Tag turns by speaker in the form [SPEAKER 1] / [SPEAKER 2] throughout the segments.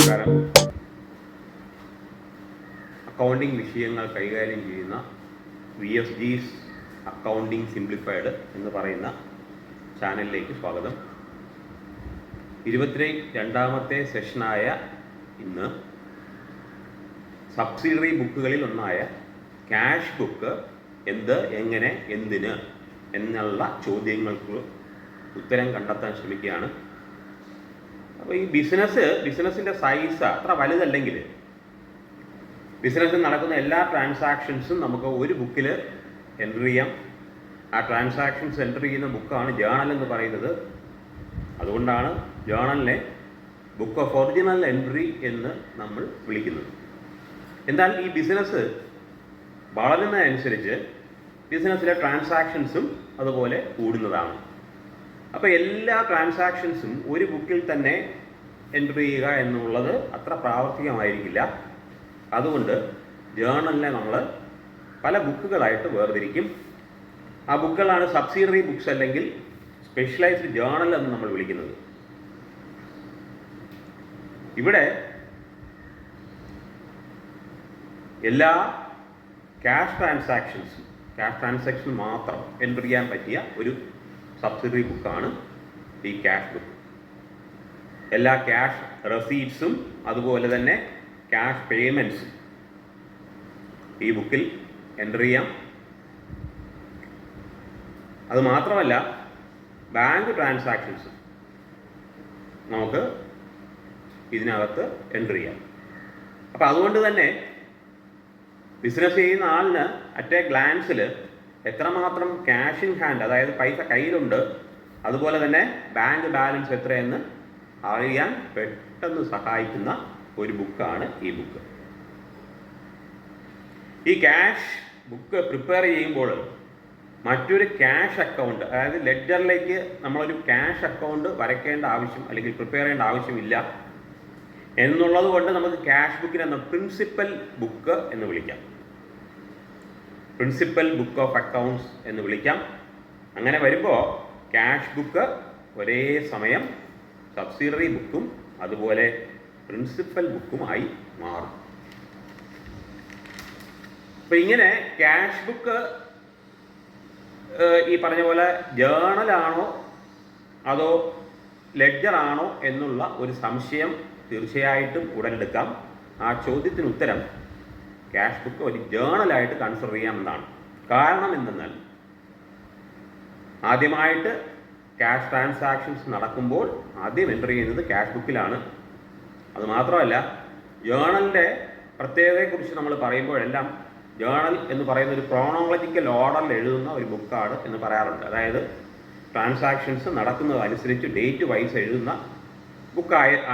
[SPEAKER 1] നമസ്കാരം. അക്കൗണ്ടിംഗ് വിഷയങ്ങൾ കൈകാര്യം ചെയ്യുന്ന VSG's അക്കൗണ്ടിംഗ് സിംപ്ലിഫൈഡ് എന്ന് പറയുന്ന ചാനലിലേക്ക് സ്വാഗതം. 22ാമത്തെ സെഷനായ ഇന്ന് സബ്സിഡറി ബുക്കുകളിൽ ഒന്നായ ക്യാഷ് ബുക്ക് എന്ത്, എങ്ങനെ, എന്തിന് എന്നുള്ള ചോദ്യങ്ങൾക്ക് ഉത്തരം കണ്ടെത്താൻ ശ്രമിക്കുകയാണ്. അപ്പോൾ ഈ ബിസിനസ്സിൻ്റെ സൈസ് അത്ര വലുതല്ലെങ്കിൽ ബിസിനസ്സിൽ നടക്കുന്ന എല്ലാ ട്രാൻസാക്ഷൻസും നമുക്ക് ഒരു ബുക്കിൽ എൻ്റർ ചെയ്യാം. ആ ട്രാൻസാക്ഷൻസ് എൻ്റർ ചെയ്യുന്ന ബുക്കാണ് ജേണൽ എന്ന് പറയുന്നത്. അതുകൊണ്ടാണ് ജേണലിനെ ബുക്ക് ഓഫ് ഒറിജിനൽ എൻട്രി എന്ന് നമ്മൾ വിളിക്കുന്നത്. എന്നാൽ ഈ ബിസിനസ് വളരുന്നതനുസരിച്ച് ബിസിനസ്സിലെ ട്രാൻസാക്ഷൻസും അതുപോലെ കൂടുന്നതാണ്. അപ്പോൾ എല്ലാ ട്രാൻസാക്ഷൻസും ഒരു ബുക്കിൽ തന്നെ എൻ്റർ ചെയ്യുക എന്നുള്ളത് അത്ര പ്രാവർത്തികമായിരിക്കില്ല. അതുകൊണ്ട് ജേണലിനെ നമ്മൾ പല ബുക്കുകളായിട്ട് വേർതിരിക്കും. ആ ബുക്കുകളാണ് സബ്സിഡറി ബുക്സ് അല്ലെങ്കിൽ സ്പെഷ്യലൈസ്ഡ് ജേണൽ എന്ന് നമ്മൾ വിളിക്കുന്നത്. ഇവിടെ എല്ലാ ക്യാഷ് ട്രാൻസാക്ഷൻ മാത്രം എൻ്റർ ചെയ്യാൻ പറ്റിയ ഒരു സബ്സിഡറി ബുക്കാണ് ഈ ക്യാഷ് ബുക്ക്. എല്ലാ ക്യാഷ് റെസീറ്റ്സും അതുപോലെ തന്നെ ക്യാഷ് പേയ്മെൻറ്റ്സും ഈ ബുക്കിൽ എൻ്റർ ചെയ്യാം. അതുമാത്രമല്ല ബാങ്ക് ട്രാൻസാക്ഷൻസും നമുക്ക് ഇതിനകത്ത് എൻ്റർ ചെയ്യാം. അപ്പോൾ അതുകൊണ്ട് തന്നെ ബിസിനസ് ചെയ്യുന്ന ആളിന് അറ്റ് എ ഗ്ലാൻസിൽ എത്രമാത്രം ക്യാഷ് ഇൻ ഹാൻഡ്, അതായത് പൈസ കയ്യിലുണ്ട്, അതുപോലെ തന്നെ ബാങ്ക് ബാലൻസ് എത്രയെന്ന് അറിയാൻ പെട്ടെന്ന് സഹായിക്കുന്ന ഒരു ബുക്കാണ് ഈ ബുക്ക്. ഈ ക്യാഷ് ബുക്ക് പ്രിപ്പയർ ചെയ്യുമ്പോൾ മറ്റൊരു ക്യാഷ് അക്കൗണ്ട്, അതായത് ലെഡ്ജറിലേക്ക് നമ്മളൊരു ക്യാഷ് അക്കൗണ്ട് വരയ്ക്കേണ്ട ആവശ്യം അല്ലെങ്കിൽ പ്രിപ്പയർ ചെയ്യേണ്ട ആവശ്യമില്ല എന്നുള്ളത് കൊണ്ട് നമുക്ക് ക്യാഷ് ബുക്കിനെ പ്രിൻസിപ്പൽ ബുക്ക് എന്ന് വിളിക്കാം. പ്രിൻസിപ്പൽ ബുക്ക് ഓഫ് അക്കൗണ്ട്സ് എന്ന് വിളിക്കാം. അങ്ങനെ വരുമ്പോൾ ക്യാഷ് ബുക്ക് ഒരേ സമയം സബ്സിഡറി ബുക്കും അതുപോലെ പ്രിൻസിപ്പൽ ബുക്കുമായി മാറും. അപ്പം ഇങ്ങനെ ക്യാഷ് ബുക്ക് ഈ പറഞ്ഞ പോലെ ജേണലാണോ അതോ ലെഡ്ജറാണോ എന്നുള്ള ഒരു സംശയം തീർച്ചയായിട്ടും ഉടലെടുക്കാം. ആ ചോദ്യത്തിന് ഉത്തരം ക്യാഷ് ബുക്ക് ഒരു ജേണലായിട്ട് കൺസിഡർ ചെയ്യാമെന്നാണ്. കാരണം എന്തെന്നാൽ ആദ്യമായിട്ട് ക്യാഷ് ട്രാൻസാക്ഷൻസ് നടക്കുമ്പോൾ ആദ്യം എൻ്റർ ചെയ്യുന്നത് ക്യാഷ് ബുക്കിലാണ്. അതുമാത്രമല്ല ജേണലിൻ്റെ പ്രത്യേകതയെക്കുറിച്ച് നമ്മൾ പറയുമ്പോഴെല്ലാം ജേണൽ എന്ന് പറയുന്ന ഒരു ക്രോണോളജിക്കൽ ഓർഡറിൽ എഴുതുന്ന ഒരു ബുക്കാണ് എന്ന് പറയാറുണ്ട്. അതായത് ട്രാൻസാക്ഷൻസ് നടക്കുന്നതനുസരിച്ച് ഡേറ്റ് വൈസ് എഴുതുന്ന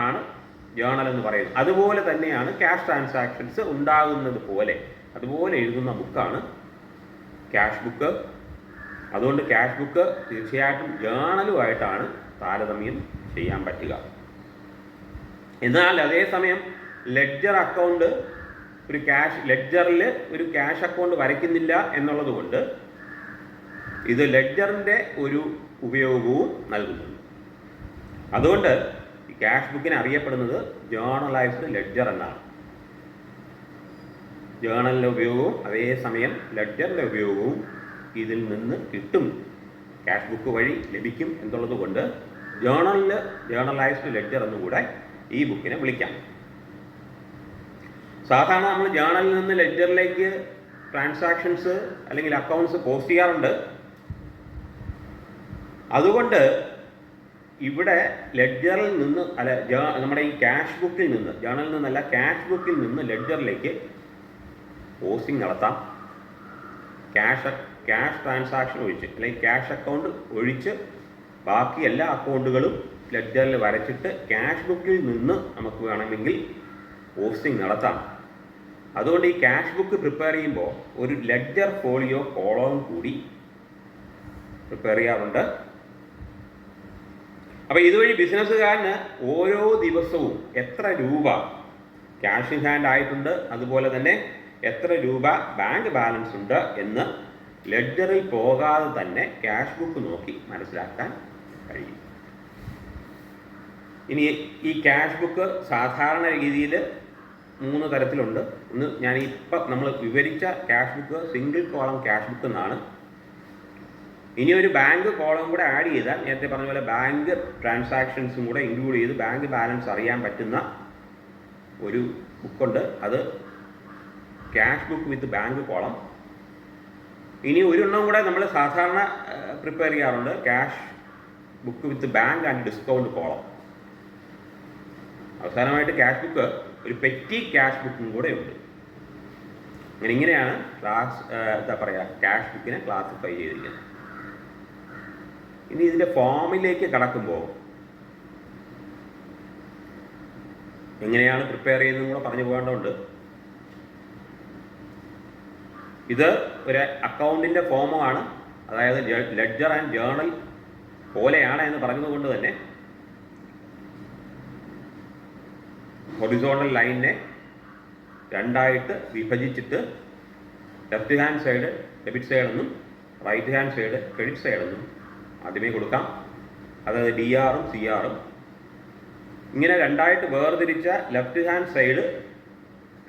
[SPEAKER 1] ആണ് ജേണൽ എന്ന് പറയുന്നത്. അതുപോലെ തന്നെയാണ് ക്യാഷ് ട്രാൻസാക്ഷൻസ് ഉണ്ടാകുന്നത് പോലെ അതുപോലെ എഴുതുന്ന ബുക്കാണ് ക്യാഷ് ബുക്ക്. അതുകൊണ്ട് ക്യാഷ് ബുക്ക് തീർച്ചയായിട്ടും ജേണലുമായിട്ടാണ് താരതമ്യം ചെയ്യാൻ പറ്റുക. എന്നാൽ അതേസമയം ലെഡ്ജർ അക്കൗണ്ട് ലെഡ്ജറിൽ ഒരു ക്യാഷ് അക്കൗണ്ട് വരയ്ക്കുന്നില്ല എന്നുള്ളത് കൊണ്ട് ഇത് ലെഡ്ജറിൻ്റെ ഒരു ഉപയോഗവും നൽകുന്നുണ്ട്. അതുകൊണ്ട് ഈ ക്യാഷ് ബുക്കിന് അറിയപ്പെടുന്നത് ജേണലൈസ്ഡ് ലെഡ്ജർ എന്നാണ്. ജേണലിൻ്റെ ഉപയോഗവും അതേസമയം ലെഡ്ജറിൻ്റെ ഉപയോഗവും ഇതിൽ നിന്ന് കിട്ടും, ക്യാഷ് ബുക്ക് വഴി ലഭിക്കും എന്നുള്ളത് കൊണ്ട് ജേണലൈസ്ഡ് ലെഡ്ജർ എന്നുകൂടെ ഈ ബുക്കിനെ വിളിക്കാം. സാധാരണ നമ്മൾ ജേണലിൽ നിന്ന് ലെഡ്ജറിലേക്ക് ട്രാൻസാക്ഷൻസ് അല്ലെങ്കിൽ അക്കൗണ്ട്സ് പോസ്റ്റ് ചെയ്യാറുണ്ട്. അതുകൊണ്ട് ഇവിടെ ലെഡ്ജറിൽ നിന്ന് നമ്മുടെ ഈ ക്യാഷ് ബുക്കിൽ നിന്ന്, ജേണലിൽ നിന്നല്ല ക്യാഷ് ബുക്കിൽ നിന്ന് ലെഡ്ജറിലേക്ക് പോസ്റ്റിംഗ് നടത്താം. ക്യാഷ് ട്രാൻസാക്ഷൻ ഒഴിച്ച് അല്ലെങ്കിൽ ക്യാഷ് അക്കൗണ്ട് ഒഴിച്ച് ബാക്കി എല്ലാ അക്കൗണ്ടുകളും ലെഡ്ജറിൽ വരച്ചിട്ട് ക്യാഷ് ബുക്കിൽ നിന്ന് നമുക്ക് വേണമെങ്കിൽ പോസ്റ്റിംഗ് നടത്താം. അതുകൊണ്ട് ഈ ക്യാഷ് ബുക്ക് പ്രിപ്പയർ ചെയ്യുമ്പോൾ ഒരു ലെഡ്ജർ ഫോളിയോ കോളം കൂടി പ്രിപ്പയർ ചെയ്യാറുണ്ട്. അപ്പോൾ ഇതുവഴി ബിസിനസ്സുകാരന് ഓരോ ദിവസവും എത്ര രൂപ ക്യാഷ് ഇൻ ഹാൻഡ് ആയിട്ടുണ്ട്, അതുപോലെ തന്നെ എത്ര രൂപ ബാങ്ക് ബാലൻസ് ഉണ്ട് എന്ന് ലെഡ്ജറിൽ പോകാതെ തന്നെ ക്യാഷ് ബുക്ക് നോക്കി മനസ്സിലാക്കാൻ കഴിയും. ഇനി ഈ ക്യാഷ് ബുക്ക് സാധാരണ രീതിയിൽ 3 തരത്തിലുണ്ട്. ഒന്ന് ഞാനിപ്പം നമ്മൾ വിവരിച്ച cash book single column cash book എന്നാണ്. ഇനി ഒരു ബാങ്ക് കോളം കൂടെ ആഡ് ചെയ്താൽ നേരത്തെ പറഞ്ഞ പോലെ ബാങ്ക് ട്രാൻസാക്ഷൻസും കൂടെ ഇൻക്ലൂഡ് ചെയ്ത് ബാങ്ക് ബാലൻസ് അറിയാൻ പറ്റുന്ന ഒരു ബുക്കുണ്ട്. അത് cash book with bank column. ഇനി ഒരെണ്ണം കൂടെ നമ്മൾ സാധാരണ പ്രിപ്പയർ ചെയ്യാറുണ്ട്, cash book with bank and discount column. അവസാനമായിട്ട് ക്യാഷ് ബുക്ക് ഒരു പെറ്റി ക്യാഷ് ബുക്കും കൂടെ ഉണ്ട്. ഇങ്ങനെയാണ് എന്താ പറയുക, ക്യാഷ് ബുക്കിനെ ക്ലാസിഫൈ ചെയ്തിരിക്കുന്നത്. ഇനി ഇതിൻ്റെ ഫോമിലേക്ക് കടക്കുമ്പോൾ എങ്ങനെയാണ് പ്രിപ്പയർ ചെയ്യുന്നതും കൂടെ പറഞ്ഞു പോകേണ്ടതുണ്ട്. ഇത് ഒരു അക്കൗണ്ടിൻ്റെ ഫോമാണ്, അതായത് ലെഡ്ജർ ആൻഡ് ജേർണൽ പോലെയാണ് എന്ന് പറഞ്ഞതുകൊണ്ട് തന്നെ ഹൊറിസോണ്ടൽ ലൈനിനെ 2ആയിട്ട് വിഭജിച്ചിട്ട് left hand side debit side എന്നും right hand side credit side എന്നും ആദ്യമേ കൊടുക്കാം. അതായത് DR ഉം CR ഉം. ഇങ്ങനെ 2ആയിട്ട് വേർതിരിച്ച ലെഫ്റ്റ് ഹാൻഡ് സൈഡ്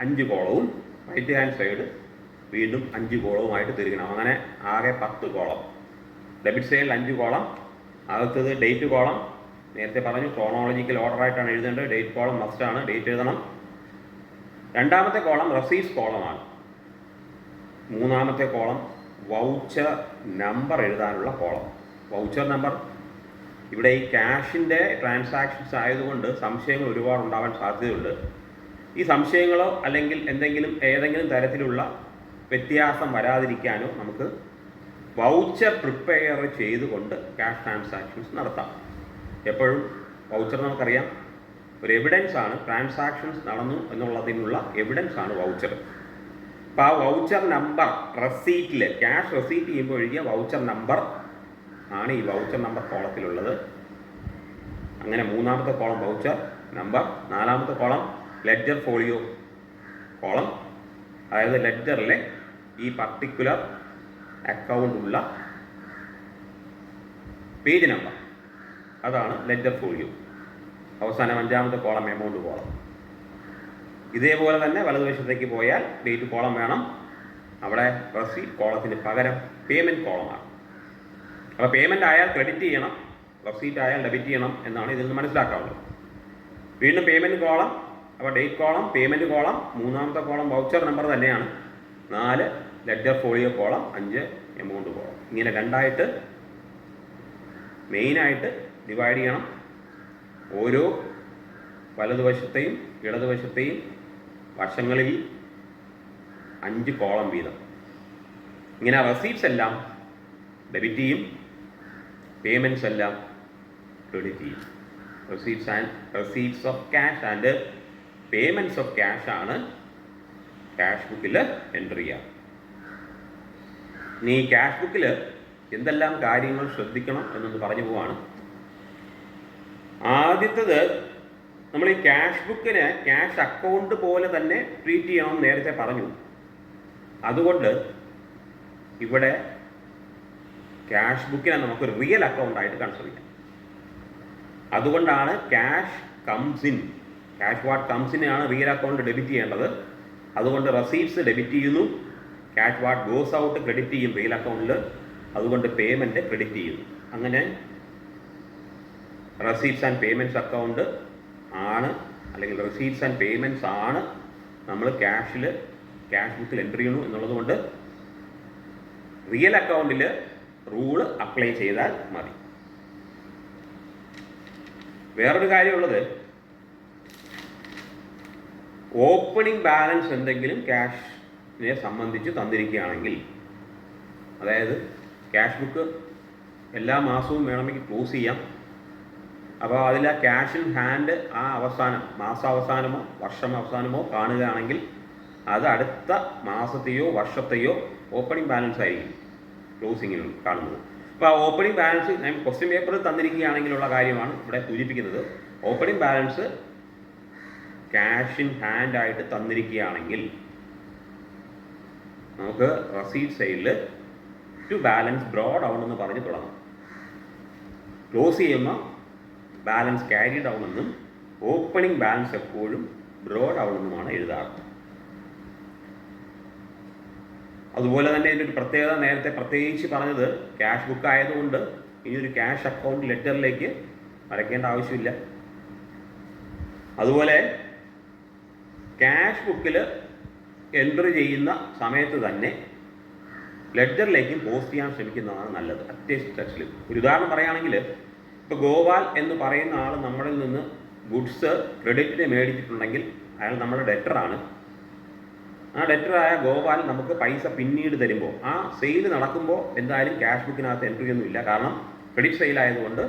[SPEAKER 1] 5 കോളവും റൈറ്റ് ഹാൻഡ് സൈഡ് വീണ്ടും 5 കോളവുമായിട്ട് തിരിക്കണം. അങ്ങനെ ആകെ 10 കോളം. ഡെബിറ്റ് സൈഡിൽ 5 കോളം, അകത്തത് ഡേറ്റ് കോളം. നേരത്തെ പറഞ്ഞു ക്രോണോളജിക്കൽ ഓർഡറായിട്ടാണ് എഴുതേണ്ടത്. ഡേറ്റ് കോളം മസ്റ്റാണ്, ഡേറ്റ് എഴുതണം. 2ാമത്തെ കോളം റെസീപ്റ്റ്സ് കോളമാണ്. 3ാമത്തെ കോളം വൗച്ചർ നമ്പർ എഴുതാനുള്ള കോളം. വൗച്ചർ നമ്പർ ഇവിടെ ഈ ക്യാഷിൻ്റെ ട്രാൻസാക്ഷൻസ് ആയതുകൊണ്ട് സംശയങ്ങൾ ഒരുപാട് ഉണ്ടാവാൻ സാധ്യതയുണ്ട്. ഈ സംശയങ്ങളോ അല്ലെങ്കിൽ ഏതെങ്കിലും തരത്തിലുള്ള വ്യത്യാസം വരാതിരിക്കാനോ നമുക്ക് വൗച്ചർ പ്രിപ്പയർ ചെയ്തുകൊണ്ട് ക്യാഷ് ട്രാൻസാക്ഷൻസ് നടത്താം. എപ്പോഴും വൗച്ചർ നമുക്കറിയാം ഒരു എവിഡൻസ് ആണ്, ട്രാൻസാക്ഷൻസ് നടന്നു എന്നുള്ളതിനുള്ള എവിഡൻസ് ആണ് വൗച്ചർ. അപ്പോൾ ആ വൗച്ചർ നമ്പർ റെസീറ്റിൽ ക്യാഷ് റെസീറ്റ് ചെയ്യുമ്പോൾ എഴുതിയ വൗച്ചർ നമ്പർ ആണ് ഈ വൗച്ചർ നമ്പർ കോളത്തിലുള്ളത്. അങ്ങനെ 3ാമത്തെ കോളം വൗച്ചർ നമ്പർ. 4ാമത്തെ കോളം ലെഡ്ജർ ഫോളിയോ കോളം, അതായത് ലെഡ്ജറിലെ ഈ പർട്ടിക്കുലർ അക്കൗണ്ട് ഉള്ള പേജ് നമ്പർ, അതാണ് ലെഡ്ജർ ഫോളിയോ. അവസാനം 5ാമത്തെ കോളം എമൗണ്ട് കോളം. ഇതേപോലെ തന്നെ വലതുവശത്തേക്ക് പോയാൽ ഡേറ്റ് കോളം വേണം. അവിടെ റെസീറ്റ് കോളത്തിന് പകരം പേയ്മെൻറ്റ് കോളമാണ്. അപ്പോൾ പേയ്മെൻറ്റ് ആയാൽ ക്രെഡിറ്റ് ചെയ്യണം, റെസീറ്റ് ആയാൽ ഡെബിറ്റ് ചെയ്യണം എന്നാണ് ഇതിൽ നിന്ന് മനസ്സിലാക്കാവുന്നത്. വീണ്ടും പേയ്മെൻറ്റ് കോളം, അപ്പോൾ ഡേറ്റ് കോളം, പേയ്മെൻറ്റ് കോളം. 3ാമത്തെ കോളം വൗച്ചർ നമ്പർ തന്നെയാണ്. 4 ledger folio column, 5 amount column. ഇങ്ങനെ 2ആയിട്ട് മെയിനായിട്ട് ഡിവൈഡ് ചെയ്യണം. ഓരോ വലതുവശത്തെയും ഇടതുവശത്തെയും വശങ്ങളിൽ 5 കോളം വീതം. ഇങ്ങനെ റെസീപ്റ്റ്സ് എല്ലാം ഡെബിറ്റ് ചെയ്യും, പേയ്മെൻറ്റ്സ് എല്ലാം ക്രെഡിറ്റ് ചെയ്യും. Receipts of cash and payments of cash ആണ് ക്യാഷ് ബുക്കിൽ എൻട്രി ചെയ്യുക. ഇനി ഈ ക്യാഷ് ബുക്കിൽ എന്തെല്ലാം കാര്യങ്ങൾ ശ്രദ്ധിക്കണം എന്നൊന്ന് പറഞ്ഞു പോവാണ്. ആദ്യത്തേത്, നമ്മൾ ഈ ക്യാഷ് ബുക്കിനെ ക്യാഷ് അക്കൗണ്ട് പോലെ തന്നെ ട്രീറ്റ് ചെയ്യണമെന്ന് നേരത്തെ പറഞ്ഞു. അതുകൊണ്ട് ഇവിടെ ക്യാഷ് ബുക്കിനെ നമുക്ക് റിയൽ അക്കൗണ്ടായിട്ട് കൺസിഡർ ചെയ്യാം. അതുകൊണ്ടാണ് cash comes in, cash what comes in ആണ് റിയൽ അക്കൗണ്ട് ഡെബിറ്റ് ചെയ്യേണ്ടത്. അതുകൊണ്ട് റെസീപ്റ്റ്സ് ഡെബിറ്റ് ചെയ്യുന്നു, cash what goes out credit ചെയ്യും റിയൽ അക്കൗണ്ടിൽ. അതുകൊണ്ട് പേയ്മെൻറ്റ് ക്രെഡിറ്റ് ചെയ്യുന്നു. അങ്ങനെ റെസീപ്റ്റ്സ് ആൻഡ് പേയ്മെൻറ്റ്സ് അക്കൗണ്ട് ആണ്, അല്ലെങ്കിൽ റെസീപ്റ്റ്സ് ആൻഡ് പേയ്മെൻറ്റ്സ് ആണ് നമ്മൾ ക്യാഷ് ബുക്കിൽ എൻട്രി ചെയ്യുന്നു എന്നുള്ളത് കൊണ്ട് റിയൽ അക്കൗണ്ടിൽ റൂള് അപ്ലൈ ചെയ്താൽ മതി. വേറൊരു കാര്യമുള്ളത്, ഓപ്പണിംഗ് ബാലൻസ് എന്തെങ്കിലും ക്യാഷിനെ സംബന്ധിച്ച് തന്നിരിക്കുകയാണെങ്കിൽ, അതായത് ക്യാഷ് ബുക്ക് എല്ലാ മാസവും വേണമെങ്കിൽ ക്ലോസ് ചെയ്യാം. അപ്പോൾ അതിൽ ആ ക്യാഷ് ഇൻ ഹാൻഡ് ആ അവസാനം മാസാവസാനമോ വർഷാവസാനമോ കാണുകയാണെങ്കിൽ അത് അടുത്ത മാസത്തെയോ വർഷത്തെയോ ഓപ്പണിംഗ് ബാലൻസ് ആയിരിക്കും ക്ലോസിങ്ങിൽ കാണുന്നത്. അപ്പോൾ ആ ഓപ്പണിംഗ് ബാലൻസ് ഞാൻ ക്വസ്റ്റ്യൻ പേപ്പറിൽ തന്നിരിക്കുകയാണെങ്കിലുള്ള കാര്യമാണ് ഇവിടെ സൂചിപ്പിക്കുന്നത്. Opening balance cash in hand ആയിട്ട് തന്നിരിക്കുകയാണെങ്കിൽ നമുക്ക് റെസീറ്റ് സൈഡിൽ ടു ബാലൻസ് ബ്രോ ഡൗൺ എന്ന് പറഞ്ഞ് തുടങ്ങാം. ക്ലോസ് ചെയ്യുമ്പോൾ ബാലൻസ് ക്യാരി ഡൗൺ എന്നും ഓപ്പണിംഗ് ബാലൻസ് എപ്പോഴും ഡ്രോ ഡൗൺ എന്നുമാണ് എഴുതാറ്. അതുപോലെ തന്നെ ഇതിൻ്റെ ഒരു പ്രത്യേകത നേരത്തെ പ്രത്യേകിച്ച് പറഞ്ഞത് ക്യാഷ് ബുക്ക് ആയതുകൊണ്ട് ഇനി ഒരു ക്യാഷ് അക്കൗണ്ട് ലെറ്ററിലേക്ക് വരയ്ക്കേണ്ട ആവശ്യമില്ല. അതുപോലെ ക്യാഷ് ബുക്കിൽ എൻട്രി ചെയ്യുന്ന സമയത്ത് തന്നെ ലെഡ്ജറിലേക്കും പോസ്റ്റ് ചെയ്യാൻ ശ്രമിക്കുന്നതാണ് നല്ലത്. അത്യാവശ്യം ഒരു ഉദാഹരണം പറയുകയാണെങ്കിൽ, ഇപ്പോൾ ഗോപാൽ എന്ന് പറയുന്ന ആൾ നമ്മളിൽ നിന്ന് ഗുഡ്സ് ക്രെഡിറ്റിന് മേടിച്ചിട്ടുണ്ടെങ്കിൽ അയാൾ നമ്മുടെ ഡെറ്ററാണ്. ആ ഡെറ്ററായ ഗോപാൽ നമുക്ക് പൈസ പിന്നീട് തരുമ്പോൾ ആ സെയിൽ നടക്കുമ്പോൾ എന്തായാലും ക്യാഷ് ബുക്കിനകത്ത് എൻട്രി ഒന്നുമില്ല. കാരണം ക്രെഡിറ്റ് സെയിൽ ആയതുകൊണ്ട്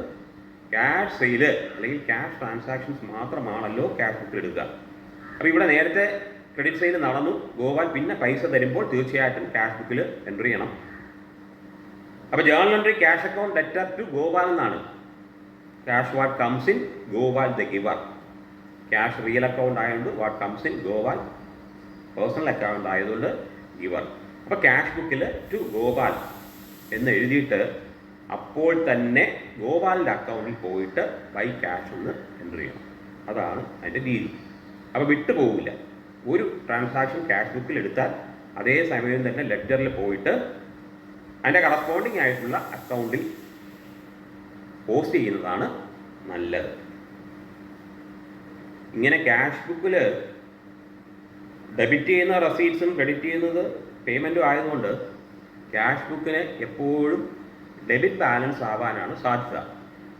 [SPEAKER 1] ക്യാഷ് സെയില് അല്ലെങ്കിൽ ക്യാഷ് ട്രാൻസാക്ഷൻസ് മാത്രമാണല്ലോ ക്യാഷ് ബുക്കിൽ എടുക്കുക. അപ്പോൾ ഇവിടെ നേരത്തെ ക്രെഡിറ്റ് സെയിൽ നടന്നു, ഗോപാൽ പിന്നെ പൈസ തരുമ്പോൾ തീർച്ചയായിട്ടും ക്യാഷ് ബുക്കിൽ എൻട്രി ചെയ്യണം. അപ്പോൾ journal entry cash account letter to Gopal എന്നാണ്. Cash what comes in Gopal the giver. Cash real account ആയതുകൊണ്ട് what comes in Gopal personal account ആയതുകൊണ്ട് ഗിവർ. അപ്പോൾ ക്യാഷ് ബുക്കിൽ ടു ഗോപാൽ എന്ന് എഴുതിയിട്ട് അപ്പോൾ തന്നെ ഗോപാലിൻ്റെ അക്കൗണ്ടിൽ പോയിട്ട് ബൈ ക്യാഷ് എന്ന് എൻട്രി ചെയ്യണം. അതാണ് അതിൻ്റെ രീതി. അപ്പോൾ വിട്ടുപോകില്ല. ഒരു ട്രാൻസാക്ഷൻ ക്യാഷ് ബുക്കിൽ എടുത്താൽ അതേ സമയം തന്നെ ലെഡ്ജറിൽ പോയിട്ട് അതിൻ്റെ കറസ്പോണ്ടിങ് ആയിട്ടുള്ള അക്കൗണ്ടിൽ പോസ്റ്റ് ചെയ്യുന്നതാണ് നല്ലത്. ഇങ്ങനെ ക്യാഷ് ബുക്കിൽ ഡെബിറ്റ് ചെയ്യുന്ന റെസീറ്റ്സും ക്രെഡിറ്റ് ചെയ്യുന്നത് പേയ്മെൻറ്റും ആയതുകൊണ്ട് ക്യാഷ് ബുക്കിന് എപ്പോഴും ഡെബിറ്റ് ബാലൻസ് ആവാനാണ് സാധ്യത.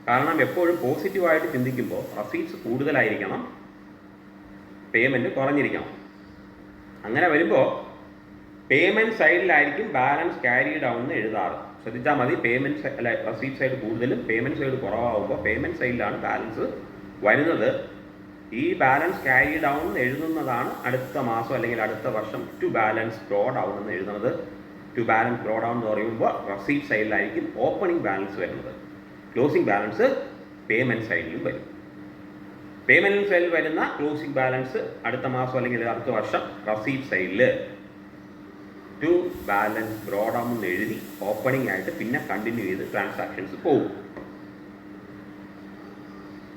[SPEAKER 1] കാരണം എപ്പോഴും പോസിറ്റീവായിട്ട് ചിന്തിക്കുമ്പോൾ റെസീറ്റ്സ് കൂടുതലായിരിക്കണം, പേയ്മെൻറ്റ് കുറഞ്ഞിരിക്കണം. അങ്ങനെ വരുമ്പോൾ പേയ്മെൻറ്റ് സൈഡിലായിരിക്കും ബാലൻസ് ക്യാരി ഡൗൺ എന്ന് എഴുതാറ്. ശ്രദ്ധിച്ചാൽ മതി. പേയ്മെൻറ്റ് അല്ല, റെസീറ്റ് സൈഡ് കൂടുതലും പേയ്മെൻറ്റ് സൈഡ് കുറവാകുമ്പോൾ പേയ്മെൻറ്റ് സൈഡിലാണ് ബാലൻസ് വരുന്നത്. ഈ ബാലൻസ് ക്യാരി ഡൗൺ എഴുതുന്നതാണ് അടുത്ത മാസം അല്ലെങ്കിൽ അടുത്ത വർഷം ടു ബാലൻസ് ഡ്രോ ഡൗൺ എന്ന് എഴുതുന്നത്. ടു ബാലൻസ് ഡ്രോ ഡൗൺ എന്ന് പറയുമ്പോൾ റെസീറ്റ് സൈഡിലായിരിക്കും ഓപ്പണിംഗ് ബാലൻസ് വരുന്നത്. ക്ലോസിംഗ് ബാലൻസ് പേയ്മെൻറ്റ് സൈഡിലും വരും. പേയ്മെൻറ്റ് സൈഡിൽ വരുന്ന ക്ലോസിംഗ് ബാലൻസ് അടുത്ത മാസം അല്ലെങ്കിൽ അടുത്ത വർഷം റെസീറ്റ് സൈഡിൽ ടു ബാലൻസ് ഡ്രോ ഡൗൺ എന്ന് എഴുതി ഓപ്പണിംഗ് ആയിട്ട് പിന്നെ കണ്ടിന്യൂ ചെയ്ത് ട്രാൻസാക്ഷൻസ് പോകും.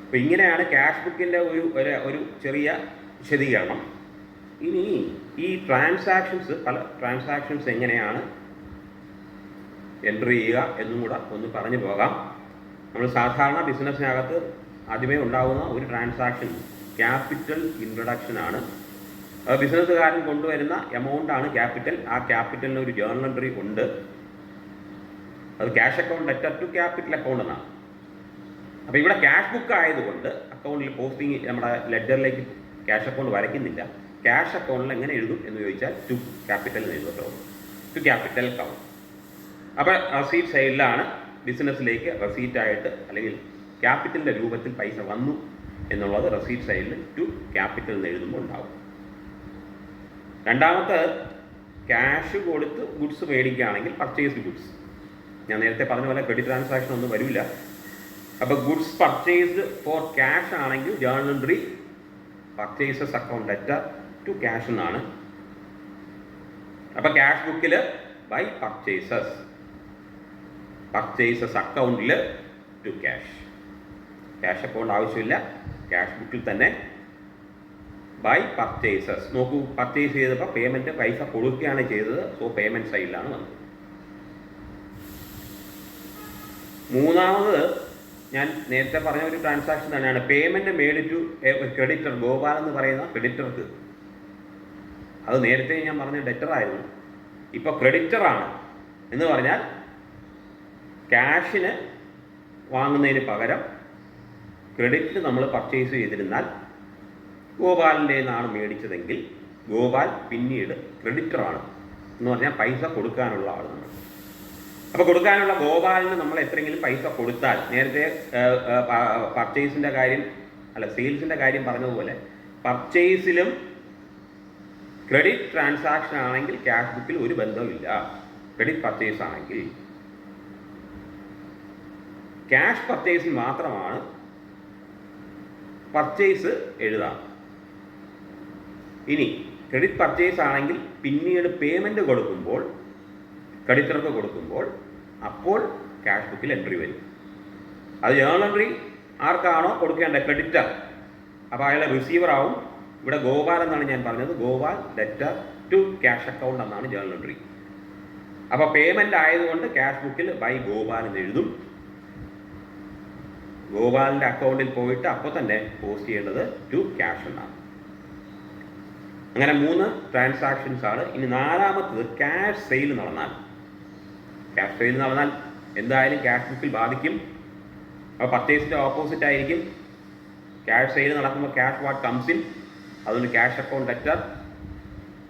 [SPEAKER 1] അപ്പോൾ ഇങ്ങനെയാണ് ക്യാഷ് ബുക്കിൻ്റെ ഒരു ചെറിയ വിശദീകരണം. ഇനി ഈ ട്രാൻസാക്ഷൻസ്, പല ട്രാൻസാക്ഷൻസ് എങ്ങനെയാണ് എൻട്രി ചെയ്യുക എന്നും കൂടെ ഒന്ന് പറഞ്ഞു പോകാം. നമ്മൾ സാധാരണ ബിസിനസ്സിനകത്ത് ആദ്യമേ ഉണ്ടാകുന്ന ഒരു ട്രാൻസാക്ഷൻ ക്യാപിറ്റൽ ഇൻട്രൊഡക്ഷൻ ആണ്. ബിസിനസ്സുകാരൻ കൊണ്ടുവരുന്ന എമൗണ്ട് ആണ് ക്യാപിറ്റൽ. ആ ക്യാപിറ്റലിന് ഒരു ജേർണൽ എൻട്രി ഉണ്ട്. അത് cash account letter to capital account എന്നാണ്. അപ്പോൾ ഇവിടെ ക്യാഷ് ബുക്ക് ആയതുകൊണ്ട് അക്കൗണ്ടിൽ പോസ്റ്റിംഗ് നമ്മുടെ ലെഡ്ജറിലേക്ക് ക്യാഷ് അക്കൗണ്ട് വരയ്ക്കുന്നില്ല. ക്യാഷ് അക്കൗണ്ടിൽ എങ്ങനെ എഴുതും എന്ന് ചോദിച്ചാൽ ടു ക്യാപിറ്റൽ എന്ന് എഴുതുമല്ലോ, ടു ക്യാപിറ്റൽ അക്കൗണ്ട്. അപ്പോൾ റെസീറ്റ് സൈഡിലാണ് ബിസിനസ്സിലേക്ക് റെസീറ്റായിട്ട് അല്ലെങ്കിൽ ക്യാപിറ്റലിൻ്റെ രൂപത്തിൽ പൈസ വന്നു എന്നുള്ളത് റെസീറ്റ് സൈഡിൽ ടു ക്യാപിറ്റൽ എന്ന് എഴുതുമ്പോൾ ഉണ്ടാകും. രണ്ടാമത്തെ ക്യാഷ് കൊടുത്ത് ഗുഡ്സ് മേടിക്കുകയാണെങ്കിൽ പർച്ചേസ് ഗുഡ്സ്. ഞാൻ നേരത്തെ പറഞ്ഞ പോലെ ക്രെഡിറ്റ് ട്രാൻസാക്ഷൻ ഒന്നും വരില്ല. അപ്പോൾ ഗുഡ്സ് പർച്ചേസ്ഡ് ഫോർ ക്യാഷ് ആണെങ്കിൽ journal entry purchases account letter to cash എന്നാണ്. അപ്പോൾ ക്യാഷ് ബുക്കിൽ ബൈ പർച്ചേസസ്, പർച്ചേസസ് അക്കൗണ്ടിൽ ടു ക്യാഷ്. ക്യാഷ് അക്കൗണ്ട് ആവശ്യമില്ല, ക്യാഷ് ബുക്കിൽ തന്നെ ബൈ പർച്ചേസസ്. നോക്കൂ, പർച്ചേസ് ചെയ്തപ്പോൾ പേയ്മെൻറ്റ് പൈസ കൊടുക്കുകയാണ് ചെയ്തത്. സോ പേയ്മെൻറ്റ് സൈഡിലാണ് വന്നത്. മൂന്നാമത് ഞാൻ നേരത്തെ പറഞ്ഞ ഒരു ട്രാൻസാക്ഷൻ തന്നെയാണ് payment made to creditor. Gopal എന്ന് പറയുന്ന ക്രെഡിറ്റർക്ക്, അത് നേരത്തെ ഞാൻ പറഞ്ഞ ഡെറ്റർ ആയിരുന്നു, ഇപ്പോൾ ക്രെഡിറ്ററാണ് എന്ന് പറഞ്ഞാൽ ക്യാഷിന് വാങ്ങുന്നതിന് പകരം ക്രെഡിറ്റ് നമ്മൾ പർച്ചേസ് ചെയ്തിരുന്നാൽ ഗോപാലിൻ്റെ നിന്നാണ് മേടിച്ചതെങ്കിൽ ഗോപാൽ പിന്നീട് ക്രെഡിറ്ററാണ് എന്ന് പറഞ്ഞാൽ പൈസ കൊടുക്കാനുള്ള ആൾ നമ്മൾ. അപ്പോൾ കൊടുക്കാനുള്ള ഗോപാലിന് നമ്മൾ എത്രയെങ്കിലും പൈസ കൊടുത്താൽ, നേരത്തെ പർച്ചേസിൻ്റെ കാര്യം അല്ല സെയിൽസിൻ്റെ കാര്യം പറഞ്ഞതുപോലെ പർച്ചേസിലും ക്രെഡിറ്റ് ട്രാൻസാക്ഷൻ ആണെങ്കിൽ ക്യാഷ് ബുക്കിൽ ഒരു ബന്ധമില്ല. ക്രെഡിറ്റ് പർച്ചേസ് ആണെങ്കിൽ ക്യാഷ് പർച്ചേസിൽ മാത്രമാണ് പർച്ചേസ് എഴുതാം. ഇനി ക്രെഡിറ്റ് പർച്ചേസ് ആണെങ്കിൽ പിന്നീട് പേയ്മെൻറ്റ് കൊടുക്കുമ്പോൾ, ക്രെഡിറ്റർക്ക് കൊടുക്കുമ്പോൾ അപ്പോൾ ക്യാഷ് ബുക്കിൽ എൻട്രി വരും. അത് ജേർണൽ എൻട്രി ആർക്കാണോ കൊടുക്കേണ്ടത് ക്രെഡിറ്റർ, അപ്പോൾ അയാൾ റിസീവർ ആവും. ഇവിടെ ഗോപാൽ എന്നാണ് ഞാൻ പറഞ്ഞത്, Gopal debtor to cash account എന്നാണ് ജേർണൽ എൻട്രി. അപ്പോൾ പേയ്മെൻ്റ് ആയതുകൊണ്ട് ക്യാഷ് ബുക്കിൽ ബൈ ഗോപാൽ എന്ന് എഴുതും. ഗോപാലിൻ്റെ അക്കൗണ്ടിൽ പോയിട്ട് അപ്പോൾ തന്നെ പോസ്റ്റ് ചെയ്യേണ്ടത് ടു ക്യാഷ് എന്നാണ്. അങ്ങനെ 3 ട്രാൻസാക്ഷൻസ് ആണ്. ഇനി 4ാമത്തത് ക്യാഷ് സെയിൽ നടന്നാൽ. ക്യാഷ് സെയിൽ നടന്നാൽ എന്തായാലും ക്യാഷ് ബുക്കിൽ ബാധിക്കും. അപ്പോൾ പർച്ചേസിൻ്റെ ഓപ്പോസിറ്റ് ആയിരിക്കും. ക്യാഷ് സെയിൽ നടക്കുമ്പോൾ ക്യാഷ് വാട്ട് കംസ് ഇൻ, അതുകൊണ്ട് cash account debtor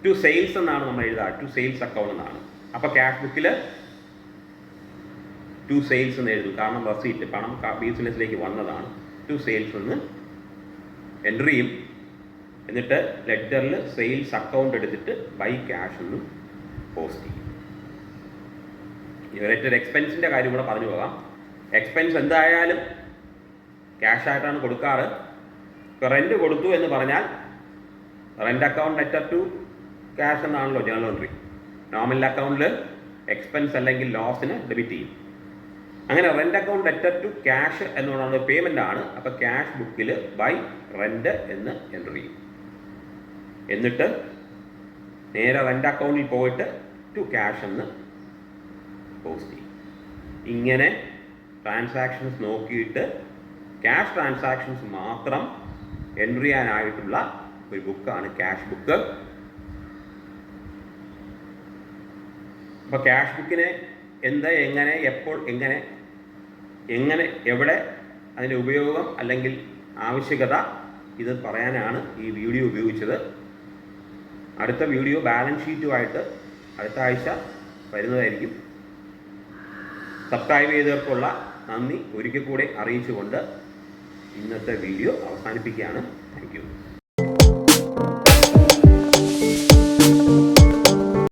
[SPEAKER 1] to sales എന്നാണ് നമ്മൾ എഴുതുക, ടു സെയിൽസ് അക്കൗണ്ട് എന്നാണ്. അപ്പോൾ ക്യാഷ് ബുക്കിൽ ടു സെയിൽസ് എന്ന് എഴുതും, കാരണം റെസീറ്റ് പണം ബിസിനസ്സിലേക്ക് വന്നതാണ്. ടു സെയിൽസ് എന്ന് എൻട്രി ചെയ്യും. എന്നിട്ട് ലെഡ്ജറിൽ സെയിൽസ് അക്കൗണ്ട് എടുത്തിട്ട് ബൈ ക്യാഷ് എന്നും പോസ്റ്റ് ചെയ്യും. ഇവരേറ്റൊരു എക്സ്പെൻസിൻ്റെ കാര്യം കൂടെ പറഞ്ഞു പോകാം. എക്സ്പെൻസ് എന്തായാലും ക്യാഷ് ആയിട്ടാണ് കൊടുക്കാറ്. ഇപ്പോൾ റെൻറ്റ് കൊടുത്തു എന്ന് പറഞ്ഞാൽ rent account debtor to cash എന്നാണല്ലോ ജേർണൽ എൻട്രി. നോമിനൽ അക്കൗണ്ടിൽ എക്സ്പെൻസ് അല്ലെങ്കിൽ ലോസിന് ഡെബിറ്റ് ചെയ്യും. അങ്ങനെ rent account debtor to cash എന്നുള്ളത് പേയ്മെൻ്റ് ആണ്. അപ്പോൾ ക്യാഷ് ബുക്കിൽ ബൈ റെൻ്റ് എന്ന് എൻ്റർ ചെയ്യും. എന്നിട്ട് നേരെ റെൻ്റ് അക്കൗണ്ടിൽ പോയിട്ട് ടു ക്യാഷ് എന്ന് പോസ്റ്റ് ചെയ്യും. ഇങ്ങനെ ട്രാൻസാക്ഷൻസ് നോക്കിയിട്ട് ക്യാഷ് ട്രാൻസാക്ഷൻസ് മാത്രം എൻ്റർ ചെയ്യാനായിട്ടുള്ള ഒരു ബുക്കാണ് ക്യാഷ് ബുക്ക്. അപ്പോൾ ക്യാഷ് ബുക്കിനെ എന്ത്, എങ്ങനെ, എപ്പോൾ, എങ്ങനെ എവിടെ അതിൻ്റെ ഉപയോഗം അല്ലെങ്കിൽ ആവശ്യകത ഇത് പറയാനാണ് ഈ വീഡിയോ ഉപയോഗിച്ചത്. അടുത്ത വീഡിയോ ബാലൻസ് ഷീറ്റുമായിട്ട് അടുത്ത ആഴ്ച വരുന്നതായിരിക്കും. സബ്സ്ക്രൈബ് ചെയ്തവർക്കുള്ള നന്ദി ഒരിക്കൽ കൂടെ അറിയിച്ചുകൊണ്ട് ഇന്നത്തെ വീഡിയോ അവസാനിപ്പിക്കുകയാണ്. Thank you.